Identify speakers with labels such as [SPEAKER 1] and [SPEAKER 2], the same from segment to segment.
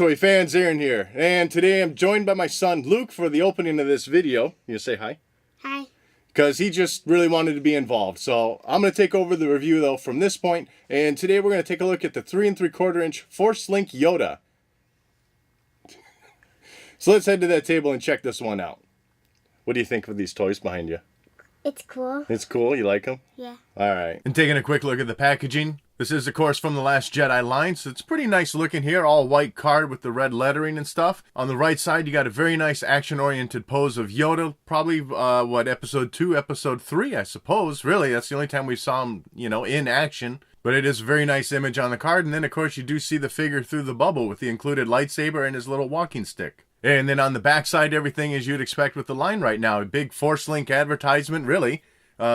[SPEAKER 1] toy fans, Aaron here, and today I'm joined by my son Luke for the opening of this video. You say hi?
[SPEAKER 2] Hi.
[SPEAKER 1] Because he just really wanted to be involved. So I'm going to take over the review though from this point, and today we're going to take a look at the 3 3/4 inch Force Link Yoda. So let's head to that table and check this one out. What do you think of these toys behind you?
[SPEAKER 2] It's cool.
[SPEAKER 1] It's cool? You like them?
[SPEAKER 2] Yeah.
[SPEAKER 1] Alright. And taking a quick look at the packaging. This is, of course, from the Last Jedi line, so it's pretty nice looking here. All white card with the red lettering and stuff. On the right side, you got a very nice action-oriented pose of Yoda. Probably, episode 2, episode 3, I suppose. Really, that's the only time we saw him, in action. But it is a very nice image on the card. And then, of course, you do see the figure through the bubble with the included lightsaber and his little walking stick. And then on the back side, everything as you'd expect with the line right now. A big Force Link advertisement, really.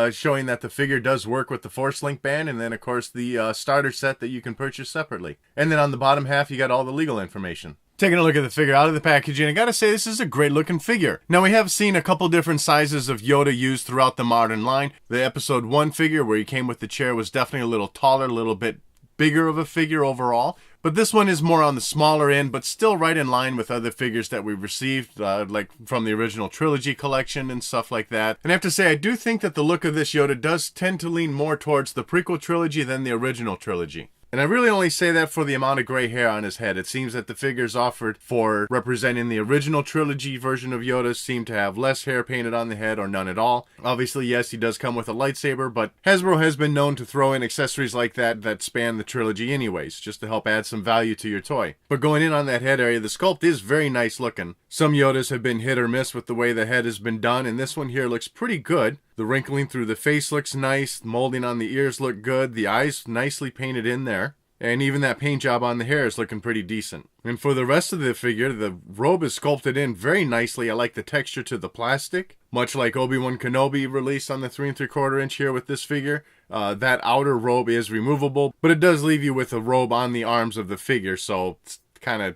[SPEAKER 1] Showing that the figure does work with the Force Link band, and then of course the starter set that you can purchase separately. And then on the bottom half you got all the legal information. Taking a look at the figure out of the packaging, I gotta say this is a great looking figure. Now we have seen a couple different sizes of Yoda used throughout the modern line. The episode 1 figure where he came with the chair was definitely a little taller, a little bit bigger of a figure overall. But this one is more on the smaller end, but still right in line with other figures that we've received, like from the original trilogy collection and stuff like that. And I have to say, I do think that the look of this Yoda does tend to lean more towards the prequel trilogy than the original trilogy. And I really only say that for the amount of gray hair on his head. It seems that the figures offered for representing the original trilogy version of Yoda seem to have less hair painted on the head or none at all. Obviously, yes, he does come with a lightsaber, but Hasbro has been known to throw in accessories like that span the trilogy anyways, just to help add some value to your toy. But going in on that head area, the sculpt is very nice looking. Some Yodas have been hit or miss with the way the head has been done, and this one here looks pretty good. The wrinkling through the face looks nice, molding on the ears look good, the eyes nicely painted in there. And even that paint job on the hair is looking pretty decent. And for the rest of the figure, the robe is sculpted in very nicely. I like the texture to the plastic. Much like Obi-Wan Kenobi released on the 3 3/4 inch here with this figure. That outer robe is removable, but it does leave you with a robe on the arms of the figure, so it's kind of,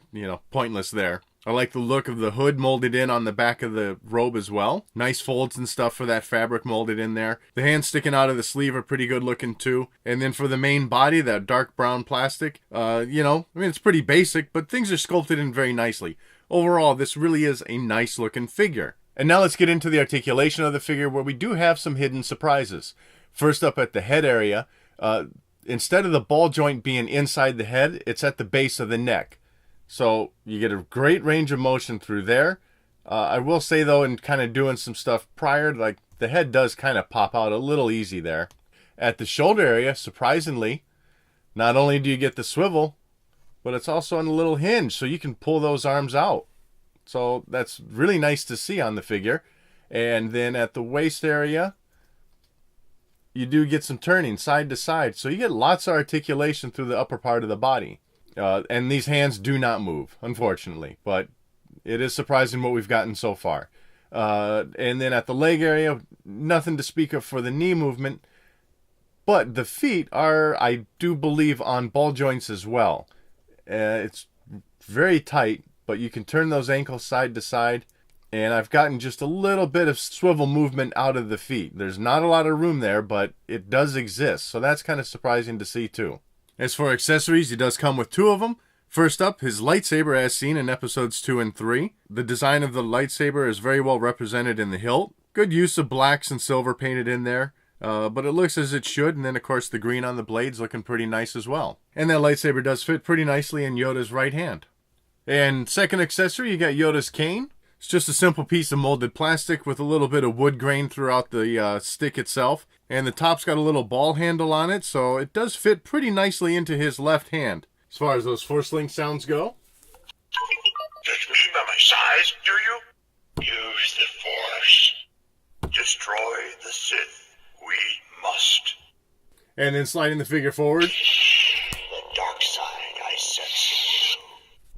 [SPEAKER 1] pointless there. I like the look of the hood molded in on the back of the robe as well. Nice folds and stuff for that fabric molded in there. The hands sticking out of the sleeve are pretty good looking too. And then for the main body, that dark brown plastic, it's pretty basic, but things are sculpted in very nicely. Overall, this really is a nice looking figure. And now let's get into the articulation of the figure, where we do have some hidden surprises. First up at the head area, instead of the ball joint being inside the head, it's at the base of the neck. So you get a great range of motion through there. I will say though, in kind of doing some stuff prior, like the head does kind of pop out a little easy there. At the shoulder area, surprisingly, not only do you get the swivel, but it's also on a little hinge, so you can pull those arms out. So that's really nice to see on the figure. And then at the waist area, you do get some turning side to side. So you get lots of articulation through the upper part of the body. And these hands do not move, unfortunately, but it is surprising what we've gotten so far. And then at the leg area, nothing to speak of for the knee movement, but the feet are, I do believe, on ball joints as well. It's very tight, but you can turn those ankles side to side, and I've gotten just a little bit of swivel movement out of the feet. There's not a lot of room there, but it does exist, so that's kind of surprising to see too. As for accessories, he does come with 2 of them. First up, his lightsaber as seen in episodes 2 and 3. The design of the lightsaber is very well represented in the hilt. Good use of blacks and silver painted in there, but it looks as it should. And then, of course, the green on the blades looking pretty nice as well. And that lightsaber does fit pretty nicely in Yoda's right hand. And second accessory, you got Yoda's cane. It's just a simple piece of molded plastic with a little bit of wood grain throughout the stick itself. And the top's got a little ball handle on it, so it does fit pretty nicely into his left hand. As far as those Force Link sounds go.
[SPEAKER 3] Judge me by my size, do you? Use the Force. Destroy the Sith. We must.
[SPEAKER 1] And then sliding the figure forward.
[SPEAKER 3] The dark side I sense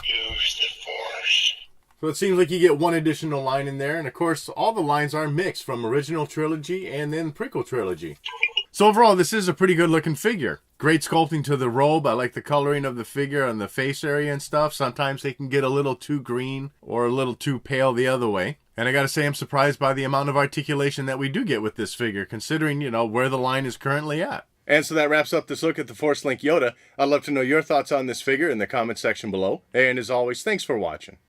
[SPEAKER 3] in you. Use the Force.
[SPEAKER 1] So it seems like you get one additional line in there. And of course, all the lines are mixed from original trilogy and then prequel trilogy. So overall, this is a pretty good looking figure. Great sculpting to the robe. I like the coloring of the figure on the face area and stuff. Sometimes they can get a little too green or a little too pale the other way. And I gotta say, I'm surprised by the amount of articulation that we do get with this figure, considering, where the line is currently at. And so that wraps up this look at the Force Link Yoda. I'd love to know your thoughts on this figure in the comment section below. And as always, thanks for watching.